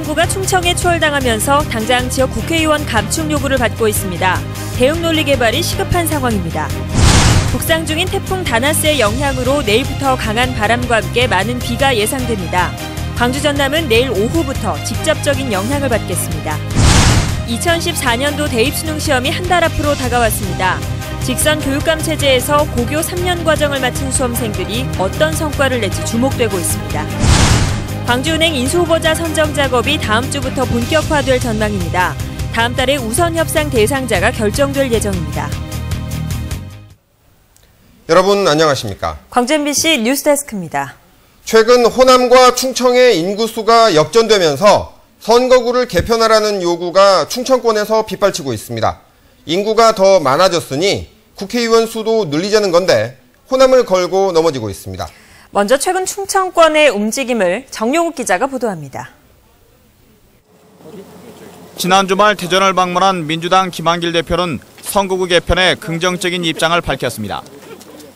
인구가 충청에 추월당하면서 당장 지역 국회의원 감축 요구를 받고 있습니다. 대응 논리 개발이 시급한 상황입니다. 북상 중인 태풍 다나스의 영향으로 내일부터 강한 바람과 함께 많은 비가 예상됩니다. 광주 전남은 내일 오후부터 직접적인 영향을 받겠습니다. 2014년도 대입수능 시험이 한 달 앞으로 다가왔습니다. 직선 교육감 체제에서 고교 3년 과정을 마친 수험생들이 어떤 성과를 낼지 주목되고 있습니다. 광주은행 인수후보자 선정 작업이 다음 주부터 본격화될 전망입니다. 다음 달에 우선 협상 대상자가 결정될 예정입니다. 여러분 안녕하십니까? 광주 MBC 뉴스데스크입니다. 최근 호남과 충청의 인구수가 역전되면서 선거구를 개편하라는 요구가 충청권에서 빗발치고 있습니다. 인구가 더 많아졌으니 국회의원 수도 늘리자는 건데 호남을 걸고 넘어지고 있습니다. 먼저 최근 충청권의 움직임을 정용욱 기자가 보도합니다. 지난 주말 대전을 방문한 민주당 김한길 대표는 선거구 개편에 긍정적인 입장을 밝혔습니다.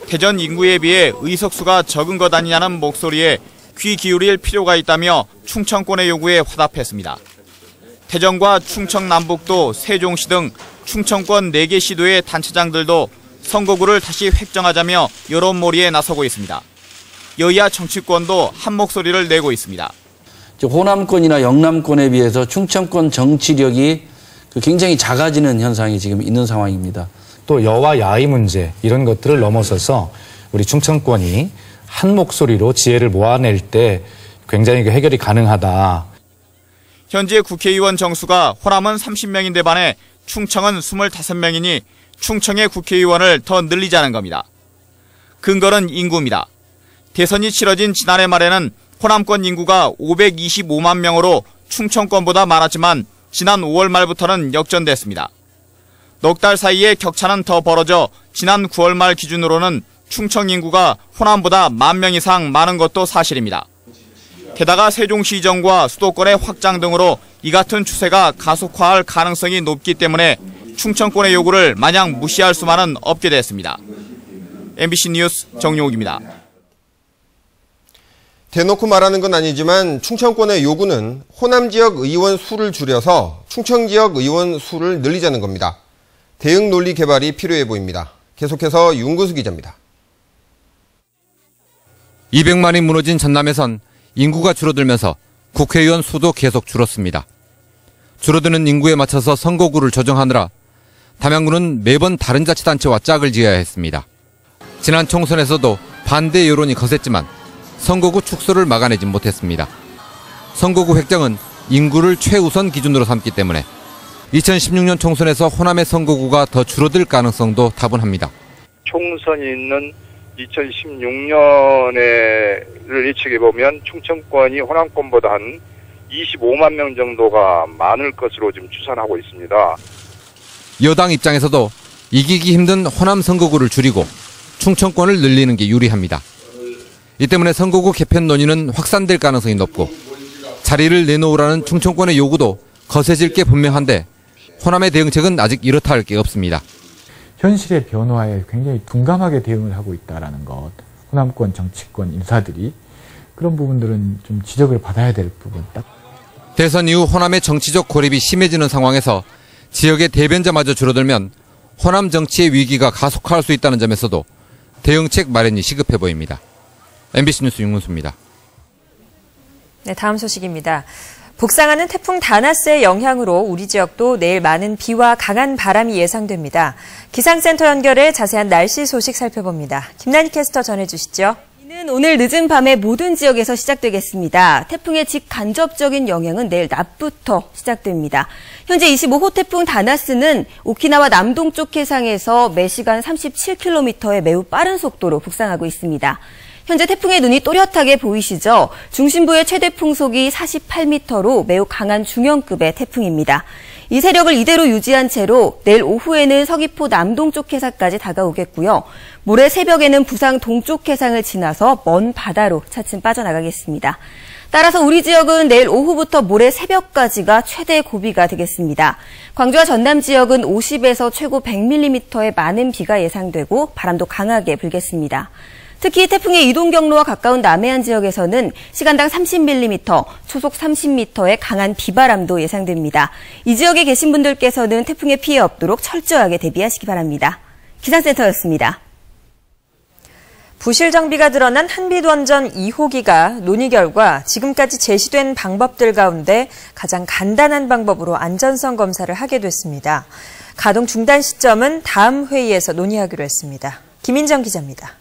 대전 인구에 비해 의석수가 적은 것 아니냐는 목소리에 귀 기울일 필요가 있다며 충청권의 요구에 화답했습니다. 대전과 충청 남북도, 세종시 등 충청권 4개 시도의 단체장들도 선거구를 다시 획정하자며 여론몰이에 나서고 있습니다. 여야 정치권도 한 목소리를 내고 있습니다. 호남권이나 영남권에 비해서 충청권 정치력이 굉장히 작아지는 현상이 지금 있는 상황입니다. 또 여와 야의 문제 이런 것들을 넘어서서 우리 충청권이 한 목소리로 지혜를 모아낼 때 굉장히 해결이 가능하다. 현재 국회의원 정수가 호남은 30명인데 반해 충청은 25명이니 충청의 국회의원을 더 늘리자는 겁니다. 근거는 인구입니다. 대선이 치러진 지난해 말에는 호남권 인구가 525만 명으로 충청권보다 많았지만 지난 5월 말부터는 역전됐습니다. 넉 달 사이에 격차는 더 벌어져 지난 9월 말 기준으로는 충청 인구가 호남보다 10,000명 이상 많은 것도 사실입니다. 게다가 세종시 이전과 수도권의 확장 등으로 이 같은 추세가 가속화할 가능성이 높기 때문에 충청권의 요구를 마냥 무시할 수만은 없게 됐습니다. MBC 뉴스 정용욱입니다. 대놓고 말하는 건 아니지만 충청권의 요구는 호남 지역 의원 수를 줄여서 충청 지역 의원 수를 늘리자는 겁니다. 대응 논리 개발이 필요해 보입니다. 계속해서 윤구수 기자입니다. 200만이 무너진 전남에선 인구가 줄어들면서 국회의원 수도 계속 줄었습니다. 줄어드는 인구에 맞춰서 선거구를 조정하느라 담양구는 매번 다른 자치단체와 짝을 지어야 했습니다. 지난 총선에서도 반대 여론이 거셌지만 선거구 축소를 막아내진 못했습니다. 선거구 획정은 인구를 최우선 기준으로 삼기 때문에 2016년 총선에서 호남의 선거구가 더 줄어들 가능성도 다분합니다. 총선이 있는 2016년에를 예측해 보면 충청권이 호남권보다 한 25만 명 정도가 많을 것으로 지금 추산하고 있습니다. 여당 입장에서도 이기기 힘든 호남 선거구를 줄이고 충청권을 늘리는 게 유리합니다. 이 때문에 선거구 개편 논의는 확산될 가능성이 높고 자리를 내놓으라는 충청권의 요구도 거세질 게 분명한데 호남의 대응책은 아직 이렇다 할 게 없습니다. 현실의 변화에 굉장히 둔감하게 대응을 하고 있다는 것, 호남권 정치권 인사들이 그런 부분들은 좀 지적을 받아야 될 부분. 대선 이후 호남의 정치적 고립이 심해지는 상황에서 지역의 대변자마저 줄어들면 호남 정치의 위기가 가속화할 수 있다는 점에서도 대응책 마련이 시급해 보입니다. MBC 뉴스 윤문수입니다. 네, 다음 소식입니다. 북상하는 태풍 다나스의 영향으로 우리 지역도 내일 많은 비와 강한 바람이 예상됩니다. 기상센터 연결해 자세한 날씨 소식 살펴봅니다. 김난희 캐스터 전해주시죠. 비는 오늘 늦은 밤에 모든 지역에서 시작되겠습니다. 태풍의 직간접적인 영향은 내일 낮부터 시작됩니다. 현재 25호 태풍 다나스는 오키나와 남동쪽 해상에서 매시간 37km의 매우 빠른 속도로 북상하고 있습니다. 현재 태풍의 눈이 또렷하게 보이시죠? 중심부의 최대 풍속이 48m로 매우 강한 중형급의 태풍입니다. 이 세력을 이대로 유지한 채로 내일 오후에는 서귀포 남동쪽 해상까지 다가오겠고요. 모레 새벽에는 부산 동쪽 해상을 지나서 먼 바다로 차츰 빠져나가겠습니다. 따라서 우리 지역은 내일 오후부터 모레 새벽까지가 최대 고비가 되겠습니다. 광주와 전남 지역은 50에서 최고 100mm의 많은 비가 예상되고 바람도 강하게 불겠습니다. 특히 태풍의 이동 경로와 가까운 남해안 지역에서는 시간당 30mm, 초속 30m의 강한 비바람도 예상됩니다. 이 지역에 계신 분들께서는 태풍의 피해 없도록 철저하게 대비하시기 바랍니다. 기상센터였습니다. 부실 정비가 드러난 한빛원전 2호기가 논의 결과 지금까지 제시된 방법들 가운데 가장 간단한 방법으로 안전성 검사를 하게 됐습니다. 가동 중단 시점은 다음 회의에서 논의하기로 했습니다. 김인정 기자입니다.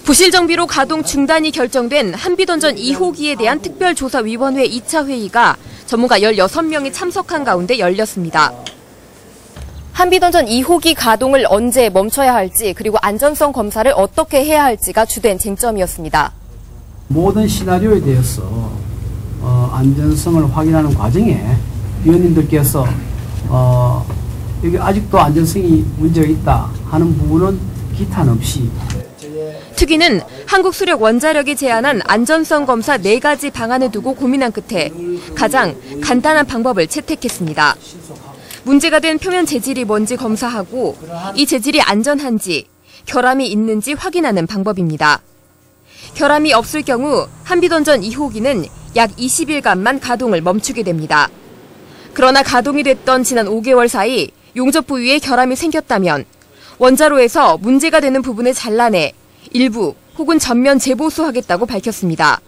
부실 정비로 가동 중단이 결정된 한빛원전 2호기에 대한 특별조사위원회 2차 회의가 전문가 16명이 참석한 가운데 열렸습니다. 한빛원전 2호기 가동을 언제 멈춰야 할지 그리고 안전성 검사를 어떻게 해야 할지가 주된 쟁점이었습니다. 모든 시나리오에 대해서 안전성을 확인하는 과정에 위원님들께서 여기 아직도 안전성이 문제가 있다 하는 부분은 기탄 없이 특위는 한국수력원자력이 제안한 안전성 검사 4가지 방안을 두고 고민한 끝에 가장 간단한 방법을 채택했습니다. 문제가 된 표면 재질이 뭔지 검사하고 이 재질이 안전한지, 결함이 있는지 확인하는 방법입니다. 결함이 없을 경우 한빛원전 2호기는 약 20일간만 가동을 멈추게 됩니다. 그러나 가동이 됐던 지난 5개월 사이 용접 부위에 결함이 생겼다면 원자로에서 문제가 되는 부분을 잘라내 일부 혹은 전면 재보수하겠다고 밝혔습니다.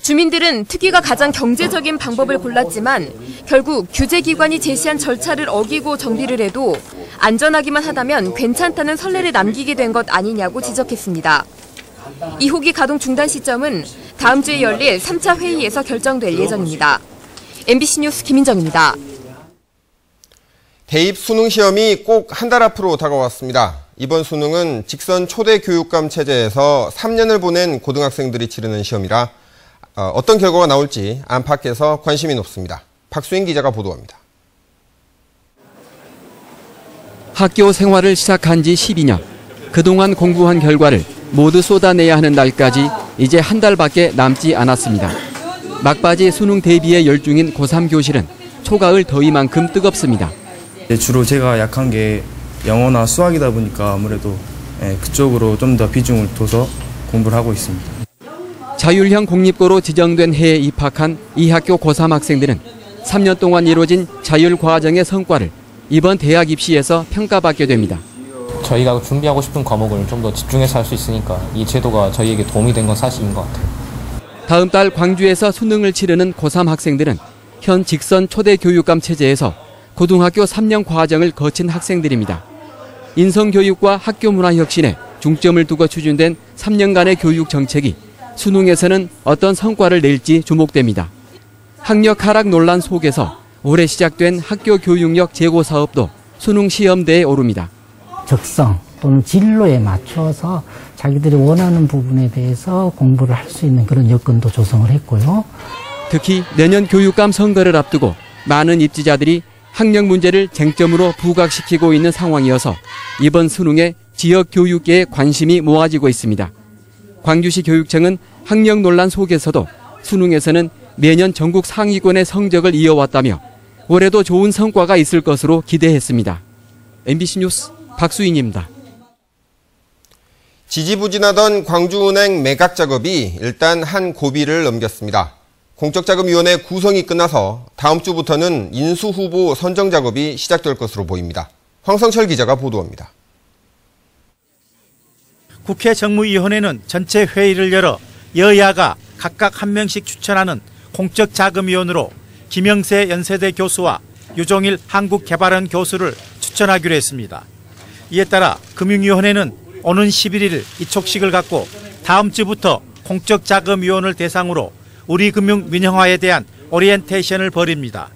주민들은 특위가 가장 경제적인 방법을 골랐지만 결국 규제기관이 제시한 절차를 어기고 정비를 해도 안전하기만 하다면 괜찮다는 선례를 남기게 된 것 아니냐고 지적했습니다. 2호기 가동 중단 시점은 다음 주에 열릴 3차 회의에서 결정될 예정입니다. MBC 뉴스 김인정입니다. 대입 수능 시험이 꼭 한 달 앞으로 다가왔습니다. 이번 수능은 직선 초대 교육감 체제에서 3년을 보낸 고등학생들이 치르는 시험이라 어떤 결과가 나올지 안팎에서 관심이 높습니다. 박수인 기자가 보도합니다. 학교 생활을 시작한 지 12년. 그동안 공부한 결과를 모두 쏟아내야 하는 날까지 이제 한 달밖에 남지 않았습니다. 막바지 수능 대비에 열중인 고3 교실은 초가을 더위만큼 뜨겁습니다. 주로 제가 약한 게 영어나 수학이다 보니까 아무래도 그쪽으로 좀 더 비중을 둬서 공부를 하고 있습니다. 자율형 공립고로 지정된 해에 입학한 이 학교 고3 학생들은 3년 동안 이루어진 자율과정의 성과를 이번 대학 입시에서 평가받게 됩니다. 저희가 준비하고 싶은 과목을 좀 더 집중해서 할 수 있으니까 이 제도가 저희에게 도움이 된 건 사실인 것 같아요. 다음 달 광주에서 수능을 치르는 고3 학생들은 현 직선 초대 교육감 체제에서 고등학교 3년 과정을 거친 학생들입니다. 인성교육과 학교 문화 혁신에 중점을 두고 추진된 3년간의 교육 정책이 수능에서는 어떤 성과를 낼지 주목됩니다. 학력 하락 논란 속에서 올해 시작된 학교 교육력 제고 사업도 수능 시험대에 오릅니다. 적성 또는 진로에 맞춰서 자기들이 원하는 부분에 대해서 공부를 할 수 있는 그런 여건도 조성을 했고요. 특히 내년 교육감 선거를 앞두고 많은 입지자들이 학력 문제를 쟁점으로 부각시키고 있는 상황이어서 이번 수능에 지역 교육계에 관심이 모아지고 있습니다. 광주시 교육청은 학력 논란 속에서도 수능에서는 매년 전국 상위권의 성적을 이어왔다며 올해도 좋은 성과가 있을 것으로 기대했습니다. MBC 뉴스 박수인입니다. 지지부진하던 광주은행 매각 작업이 일단 한 고비를 넘겼습니다. 공적자금위원회 구성이 끝나서 다음 주부터는 인수후보 선정 작업이 시작될 것으로 보입니다. 황성철 기자가 보도합니다. 국회 정무위원회는 전체 회의를 열어 여야가 각각 한 명씩 추천하는 공적자금위원으로 김영세 연세대 교수와 유종일 한국개발원 교수를 추천하기로 했습니다. 이에 따라 금융위원회는 오는 11일 이촉식을 갖고 다음 주부터 공적자금위원을 대상으로 우리 금융 민영화에 대한 오리엔테이션을 벌입니다.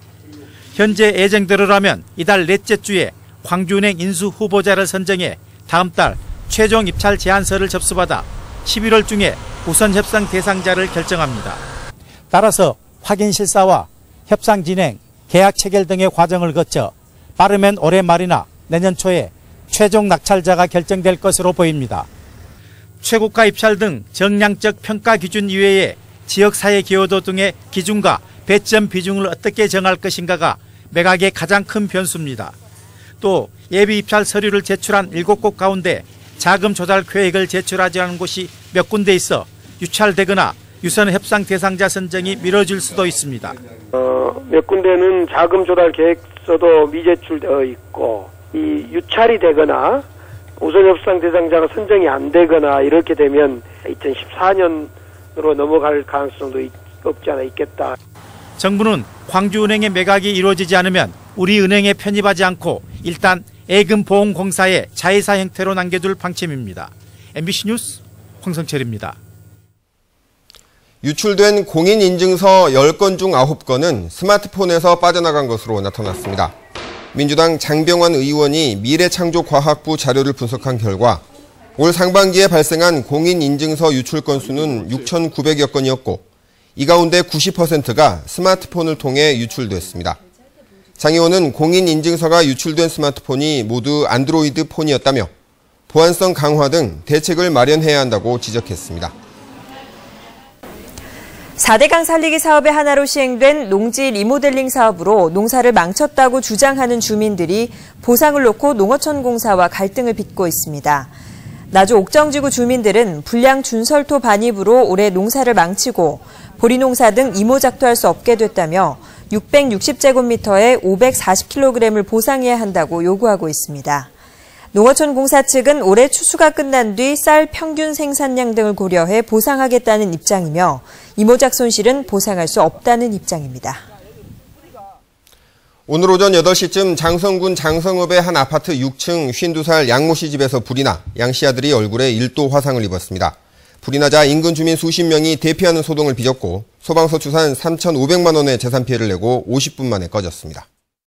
현재 예정대로라면 이달 넷째 주에 광주은행 인수 후보자를 선정해 다음 달 최종 입찰 제안서를 접수받아 11월 중에 우선 협상 대상자를 결정합니다. 따라서 확인 실사와 협상 진행, 계약 체결 등의 과정을 거쳐 빠르면 올해 말이나 내년 초에 최종 낙찰자가 결정될 것으로 보입니다. 최고가 입찰 등 정량적 평가 기준 이외에 지역사회 기여도 등의 기준과 배점 비중을 어떻게 정할 것인가가 매각의 가장 큰 변수입니다. 또 예비 입찰 서류를 제출한 7곳 가운데 자금 조달 계획을 제출하지 않은 곳이 몇 군데 있어 유찰되거나 유선 협상 대상자 선정이 미뤄질 수도 있습니다. 몇 군데는 자금 조달 계획서도 미제출되어 있고 이 유찰이 되거나 우선 협상 대상자가 선정이 안 되거나 이렇게 되면 2014년으로 넘어갈 가능성도 없지 않아 있겠다. 정부는 광주은행의 매각이 이루어지지 않으면 우리은행에 편입하지 않고 일단 애금보험공사에 자회사 형태로 남겨둘 방침입니다. MBC 뉴스 황성철입니다. 유출된 공인인증서 10건 중 9건은 스마트폰에서 빠져나간 것으로 나타났습니다. 민주당 장병완 의원이 미래창조과학부 자료를 분석한 결과 올 상반기에 발생한 공인인증서 유출 건수는 6,900여 건이었고 이 가운데 90%가 스마트폰을 통해 유출됐습니다. 장 의원은 공인인증서가 유출된 스마트폰이 모두 안드로이드 폰이었다며 보안성 강화 등 대책을 마련해야 한다고 지적했습니다. 4대강 살리기 사업의 하나로 시행된 농지 리모델링 사업으로 농사를 망쳤다고 주장하는 주민들이 보상을 놓고 농어촌공사와 갈등을 빚고 있습니다. 나주 옥정지구 주민들은 불량 준설토 반입으로 올해 농사를 망치고 보리농사 등 이모작도 할 수 없게 됐다며 660제곱미터에 540kg을 보상해야 한다고 요구하고 있습니다. 농어촌공사 측은 올해 추수가 끝난 뒤 쌀 평균 생산량 등을 고려해 보상하겠다는 입장이며 이모작 손실은 보상할 수 없다는 입장입니다. 오늘 오전 8시쯤 장성군 장성읍의 한 아파트 6층 52살 양모 씨 집에서 불이 나 양 씨 아들이 얼굴에 1도 화상을 입었습니다. 불이 나자 인근 주민 수십 명이 대피하는 소동을 빚었고 소방서 추산 3,500만 원의 재산 피해를 내고 50분 만에 꺼졌습니다.